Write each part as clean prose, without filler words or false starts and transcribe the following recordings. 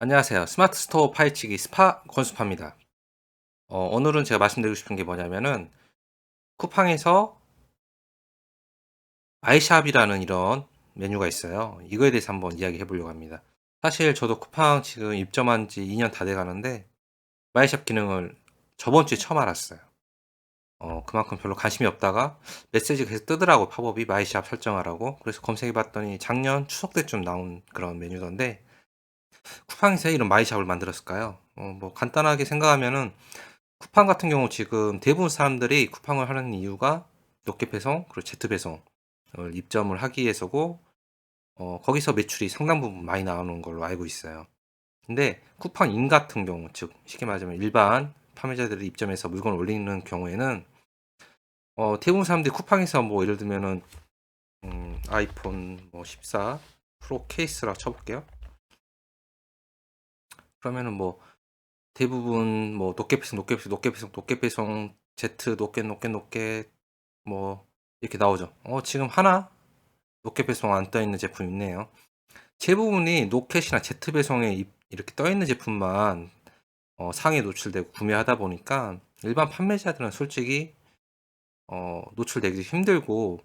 안녕하세요. 스마트 스토어 파헤치기 스파 권수파입니다. 오늘은 제가 말씀드리고 싶은 게 뭐냐면은 쿠팡에서 마이샵이라는 이런 메뉴가 있어요. 이거에 대해서 한번 이야기해 보려고 합니다. 사실 저도 쿠팡 지금 입점한 지 2년 다 돼 가는데 마이샵 기능을 저번 주에 처음 알았어요. 그만큼 별로 관심이 없다가 메시지가 계속 뜨더라고요, 팝업이 마이샵 설정하라고. 그래서 검색해 봤더니 작년 추석 때쯤 나온 그런 메뉴던데 쿠팡에서 왜 이런 마이샵을 만들었을까요? 뭐 간단하게 생각하면은 쿠팡 같은 경우 지금 대부분 사람들이 쿠팡을 하는 이유가 로켓 배송 그리고 제트 배송을 입점을 하기 위해서고 거기서 매출이 상당 부분 많이 나오는 걸로 알고 있어요. 근데 쿠팡인 같은 경우 즉 쉽게 말하자면 일반 판매자들이 입점해서 물건을 올리는 경우에는 대부분 사람들이 쿠팡에서 뭐 예를 들면은 아이폰 뭐 14 프로 케이스라 쳐볼게요. 그러면은 뭐 대부분 뭐 높게 배송, 높게 배송, 높게 배송, 높게 배송, Z 높게 높게 높게 뭐 이렇게 나오죠. 지금 하나 로켓 배송 안 떠 있는 제품 있네요. 대부분이 노켓이나 제트 배송에 이렇게 떠 있는 제품만 상에 노출되고 구매하다 보니까 일반 판매자들은 솔직히 노출되기 힘들고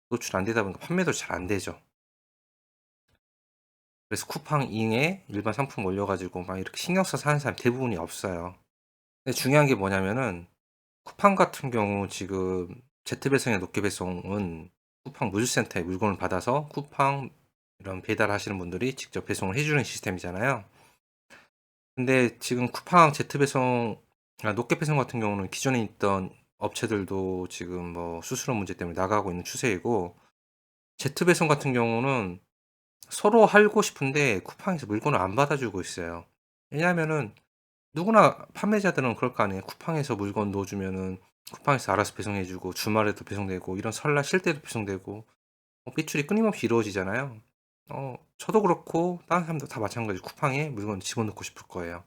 노출 안 되다 보니까 판매도 잘 안 되죠. 그래서 쿠팡잉에 일반 상품 올려가지고 막 이렇게 신경 써서 하는 사람 대부분이 없어요. 근데 중요한 게 뭐냐면은 쿠팡 같은 경우 지금 제트 배송이나 노켓 배송은 쿠팡 물류센터에 물건을 받아서 쿠팡 이런 배달하시는 분들이 직접 배송을 해주는 시스템이잖아요. 근데 지금 쿠팡 제트 배송, 노켓 배송 같은 경우는 기존에 있던 업체들도 지금 뭐 수수료 문제 때문에 나가고 있는 추세이고, 제트 배송 같은 경우는 서로 하고 싶은데 쿠팡에서 물건을 안 받아주고 있어요. 왜냐하면은 누구나 판매자들은 그럴 거 아니에요. 쿠팡에서 물건 넣어주면은 쿠팡에서 알아서 배송해주고 주말에도 배송되고 이런 설날 쉴 때도 배송되고 매출이 끊임없이 이루어지잖아요. 저도 그렇고 다른 사람도 다 마찬가지 쿠팡에 물건 집어넣고 싶을 거예요.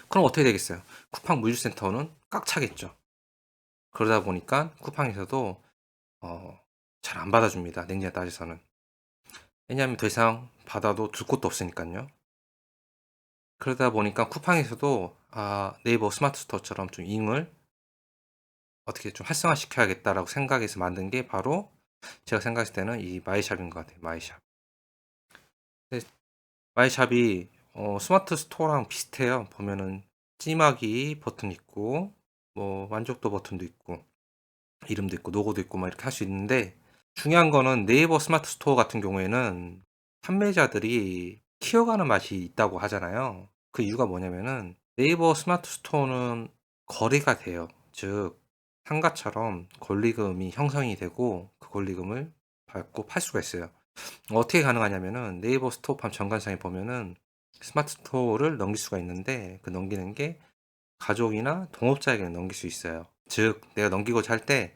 그럼 어떻게 되겠어요? 쿠팡 물류센터는 꽉 차겠죠. 그러다 보니까 쿠팡에서도 잘 안 받아줍니다. 냉정히 따져서는. 왜냐하면 더 이상 받아도 줄 곳도 없으니까요. 그러다 보니까 쿠팡에서도 네이버 스마트 스토어처럼 좀 잉을 어떻게 좀 활성화시켜야겠다라고 생각해서 만든 게 바로 제가 생각했을 때는 이 마이샵인 것 같아요. 마이샵. 근데 마이샵이 스마트 스토어랑 비슷해요. 보면은 찜하기 버튼 있고 뭐 만족도 버튼도 있고 이름도 있고 로고도 있고 막 이렇게 할 수 있는데 중요한 거는 네이버 스마트 스토어 같은 경우에는 판매자들이 키워가는 맛이 있다고 하잖아요. 그 이유가 뭐냐면은 네이버 스마트 스토어는 거래가 돼요. 즉 상가처럼 권리금이 형성이 되고 그 권리금을 받고 팔 수가 있어요. 어떻게 가능하냐면은 네이버 스토어팜 정관상에 보면은 스마트 스토어를 넘길 수가 있는데 그 넘기는 게 가족이나 동업자에게 넘길 수 있어요. 즉 내가 넘기고자 할 때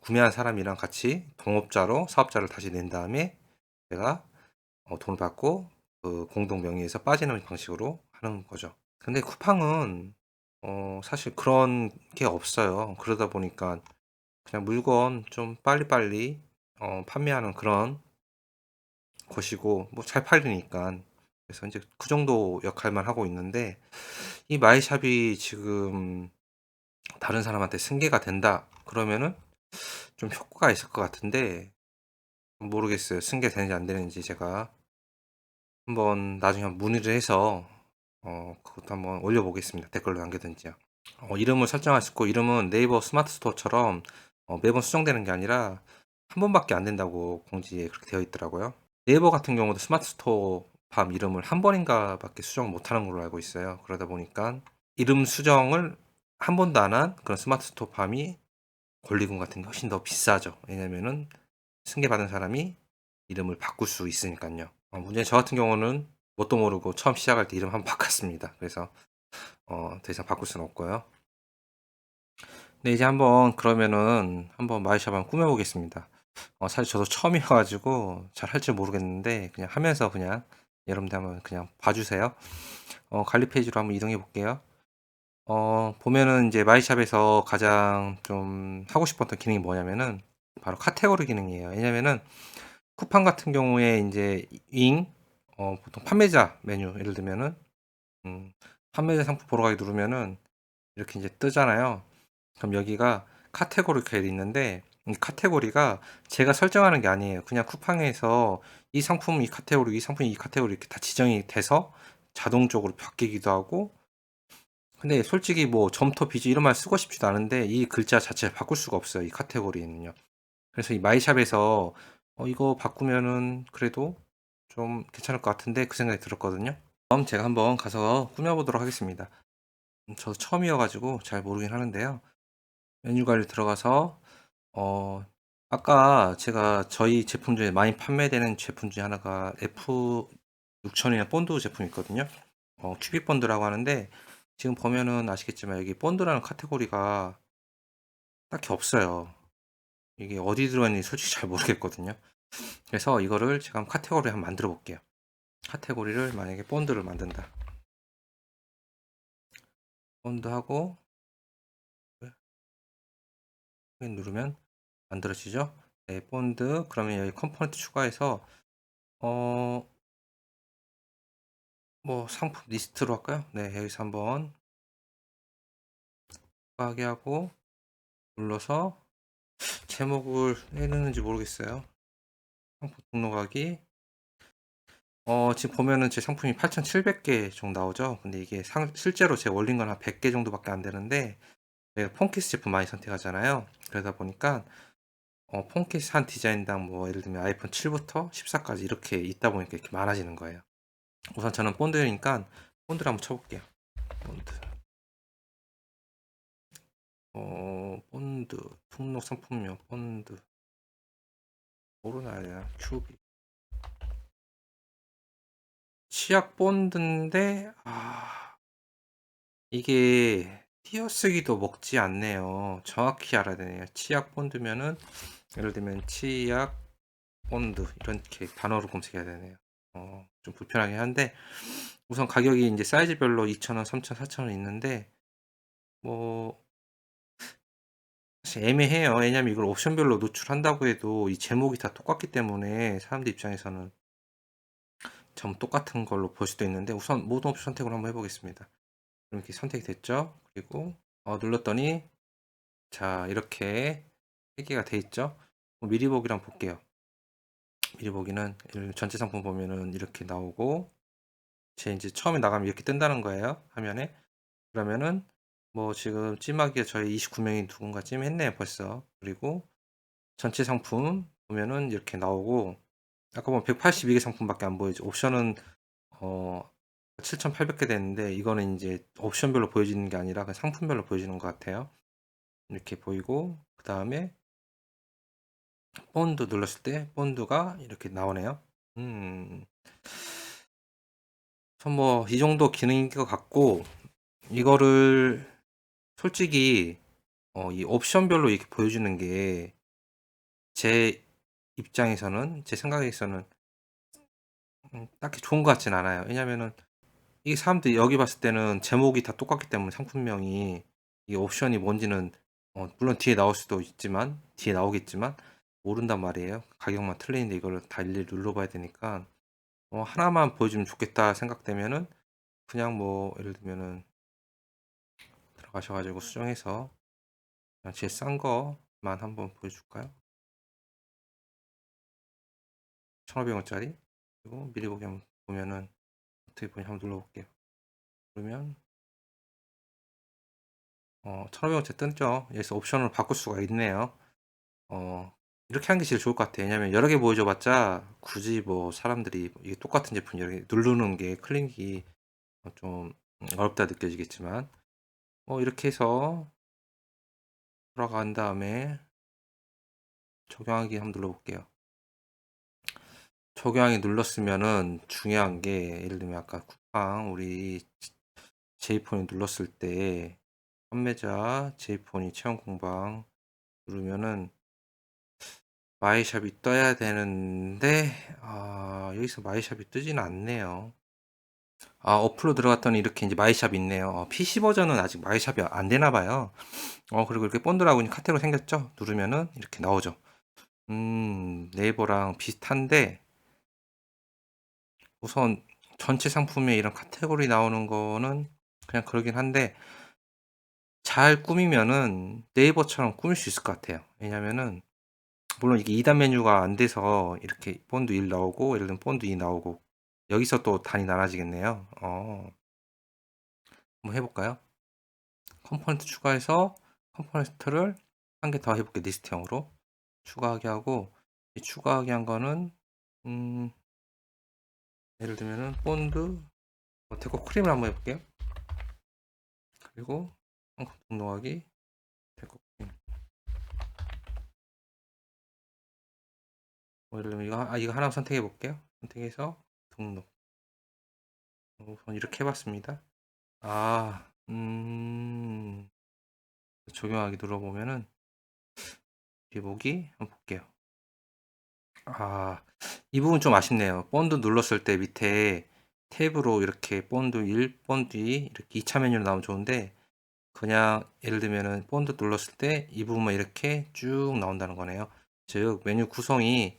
구매한 사람이랑 같이 동업자로 사업자를 다시 낸 다음에 내가 돈을 받고 그 공동 명의에서 빠지는 방식으로 하는 거죠. 근데 쿠팡은 사실 그런 게 없어요. 그러다 보니까 그냥 물건 좀 빨리빨리 판매하는 그런 곳이고 뭐 잘 팔리니까 그래서 이제 그 정도 역할만 하고 있는데 이 마이샵이 지금 다른 사람한테 승계가 된다 그러면은 좀 효과가 있을 것 같은데 모르겠어요. 승계되는지 안 되는지 제가 한번 나중에 문의를 해서 그것도 한번 올려보겠습니다. 댓글로 남기든지요. 이름을 설정할 수 있고 이름은 네이버 스마트 스토어처럼 매번 수정되는 게 아니라 한 번밖에 안 된다고 공지에 그렇게 되어 있더라고요. 네이버 같은 경우도 스마트 스토어 밤 이름을 한 번인가 밖에 수정 못하는 걸로 알고 있어요. 그러다 보니까 이름 수정을 한 번도 안 한 그런 스마트 스토어 밤이 권리금 같은 게 훨씬 더 비싸죠. 왜냐면은 승계받은 사람이 이름을 바꿀 수 있으니까요. 문제는 저 같은 경우는 뭣도 모르고 처음 시작할 때 이름 한번 바꿨습니다. 그래서 더 이상 바꿀 수는 없고요. 네, 이제 한번 그러면은 한번 마이샵 한번 꾸며보겠습니다. 사실 저도 처음이어가지고 잘 할 줄 모르겠는데 그냥 하면서 그냥 여러분들 한번 그냥 봐주세요. 관리 페이지로 한번 이동해 볼게요. 보면은 이제 마이샵에서 가장 좀 하고 싶었던 기능이 뭐냐면은 바로 카테고리 기능이에요. 왜냐면은 쿠팡 같은 경우에 이제 윙, 보통 판매자 메뉴 예를 들면은 판매자 상품 보러 가기 누르면은 이렇게 이제 뜨잖아요. 그럼 여기가 카테고리 이렇게 있는데 이 카테고리가 제가 설정하는 게 아니에요. 그냥 쿠팡에서 이 상품 이 카테고리 이 상품 이 카테고리 이렇게 다 지정이 돼서 자동적으로 바뀌기도 하고, 근데 솔직히 뭐 점토 비즈 이런 말 쓰고 싶지도 않은데 이 글자 자체를 바꿀 수가 없어요, 이 카테고리는요. 그래서 이 마이샵에서 이거 바꾸면은 그래도 좀 괜찮을 것 같은데 그 생각이 들었거든요. 그럼 제가 한번 가서 꾸며보도록 하겠습니다. 저도 처음이어가지고 잘 모르긴 하는데요. 메뉴 관리 들어가서 어 아까 제가 저희 제품 중에 많이 판매되는 제품 중에 하나가 F6000이나 본드 제품이 있거든요. 큐빅 본드라고 하는데 지금 보면은 아시겠지만 여기 본드라는 카테고리가 딱히 없어요. 이게 어디 들어있는지 솔직히 잘 모르겠거든요. 그래서 이거를 제가 한번 카테고리 한번 만들어 볼게요. 카테고리를 만약에 본드를 만든다. 본드 하고 확인 누르면 만들어지죠. 네, 본드. 그러면 여기 컴포넌트 추가해서 어 뭐 상품 리스트로 할까요? 네, 여기서 한번 추가하게 하고 눌러서 제목을 해놓는지 모르겠어요. 상품 등록하기. 지금 보면은 제 상품이 8,700개 정도 나오죠. 근데 이게 실제로 제가 올린 건 한 100개 정도밖에 안 되는데 제가 폰케이스 제품 많이 선택하잖아요. 그러다 보니까 폰케이스 한 디자인당 뭐 예를 들면 아이폰 7부터 14까지 이렇게 있다 보니까 이렇게 많아지는 거예요. 우선 저는 본드니까 본드를 한번 쳐볼게요. 본드. 본드. 등록 상품명 본드. 뭐로 놔야 되나? 큐비. 치약 본드인데 이게 띄어쓰기도 먹지 않네요. 정확히 알아야 되네요. 치약 본드면은 예를 들면 치약 본드 이렇게 단어로 검색해야 되네요. 좀 불편하긴 한데 우선 가격이 이제 사이즈별로 2,000원, 3,000원, 4,000원 있는데 뭐 사실 애매해요. 왜냐면 이걸 옵션별로 노출한다고 해도 이 제목이 다 똑같기 때문에 사람들 입장에서는 전 똑같은 걸로 볼 수도 있는데 우선 모든 옵션 선택을 한번 해보겠습니다. 이렇게 선택이 됐죠. 그리고 눌렀더니 자 이렇게 3개가 돼 있죠. 미리 보기랑 볼게요. 미리 보기는 전체 상품 보면은 이렇게 나오고 제 이제 처음에 나가면 이렇게 뜬다는 거예요, 화면에. 그러면은 뭐 지금 찜하기에 저희 29명이 누군가 찜했네요 벌써. 그리고 전체 상품 보면은 이렇게 나오고 아까 보면 182개 상품밖에 안 보이죠. 옵션은 어 7,800개 됐는데 이거는 이제 옵션별로 보여지는 게 아니라 그냥 상품별로 보여지는 것 같아요. 이렇게 보이고 그 다음에 본드 눌렀을 때 본드가 이렇게 나오네요. 뭐 이 정도 기능인 것 같고 이거를 솔직히 이 옵션별로 이렇게 보여주는 게 제 입장에서는 제 생각에서는 딱히 좋은 것 같진 않아요. 왜냐면은 이게 사람들이 여기 봤을 때는 제목이 다 똑같기 때문에 상품명이 이 옵션이 뭔지는 물론 뒤에 나올 수도 있지만 뒤에 나오겠지만 모른단 말이에요. 가격만 틀리는데 이걸 다 일일이 눌러봐야 되니까 하나만 보여주면 좋겠다 생각되면은 그냥 뭐 예를 들면은 들어가셔가지고 수정해서 그냥 제일 싼 거만 한번 보여줄까요? 1,500원짜리. 그리고 미리 보기 한번 보면은 어떻게 보냐 한번 눌러볼게요. 그러면 1,500원짜리 뜬죠. 여기서 옵션을 바꿀 수가 있네요. 이렇게 하는 게 제일 좋을 것 같아요. 왜냐면 여러 개 보여줘봤자 굳이 뭐 사람들이 이게 똑같은 제품 여러 개 누르는 게 클릭이 좀 어렵다 느껴지겠지만 이렇게 해서 돌아간 다음에 적용하기 한번 눌러볼게요. 적용하기 눌렀으면은 중요한 게 예를 들면 아까 쿠팡 우리 제이폰이 눌렀을 때 판매자 제이폰이 체험 공방 누르면은 마이샵이 떠야 되는데 여기서 마이샵이 뜨지는 않네요. 어플로 들어갔더니 이렇게 이제 마이샵이 있네요. PC 버전은 아직 마이샵이 안 되나 봐요. 그리고 이렇게 본드라고 카테고리 생겼죠? 누르면은 이렇게 나오죠. 네이버랑 비슷한데 우선 전체 상품에 이런 카테고리 나오는 거는 그냥 그러긴 한데 잘 꾸미면은 네이버처럼 꾸밀 수 있을 것 같아요. 왜냐면은 물론 이게 2단 메뉴가 안 돼서 이렇게 본드 1 나오고 예를 들면 본드 2 나오고 여기서 또 단이 나눠지겠네요. 한번 해 볼까요? 컴포넌트 추가해서 컴포넌트를 한 개 더 해 볼게요. 리스트형으로. 추가하기 하고 이 추가하기 한 거는 음 예를 들면은 본드 데코 크림을 한번 해 볼게요. 그리고 상품 등록하기 데코 크림. 뭐 예를 들면 이거 하나 선택해 볼게요. 선택해서 등록. 우선 이렇게 해 봤습니다. 아 적용하기 눌러보면은 뒤에 보기 한번 볼게요. 이 부분 좀 아쉽네요. 본드 눌렀을 때 밑에 탭으로 이렇게 본드 1, 본드 2 이렇게 2차 메뉴로 나오면 좋은데 그냥 예를 들면은 본드 눌렀을 때 이 부분만 이렇게 쭉 나온다는 거네요. 즉 메뉴 구성이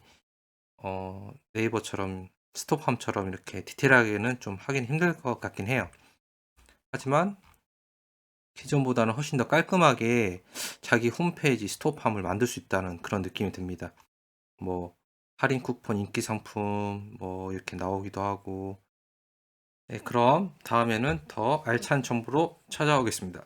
네이버처럼 스톱함처럼 이렇게 디테일하게는 좀 하긴 힘들 것 같긴 해요. 하지만 기존보다는 훨씬 더 깔끔하게 자기 홈페이지 스톱함을 만들 수 있다는 그런 느낌이 듭니다. 뭐 할인 쿠폰, 인기 상품 뭐 이렇게 나오기도 하고. 네, 그럼 다음에는 더 알찬 정보로 찾아오겠습니다.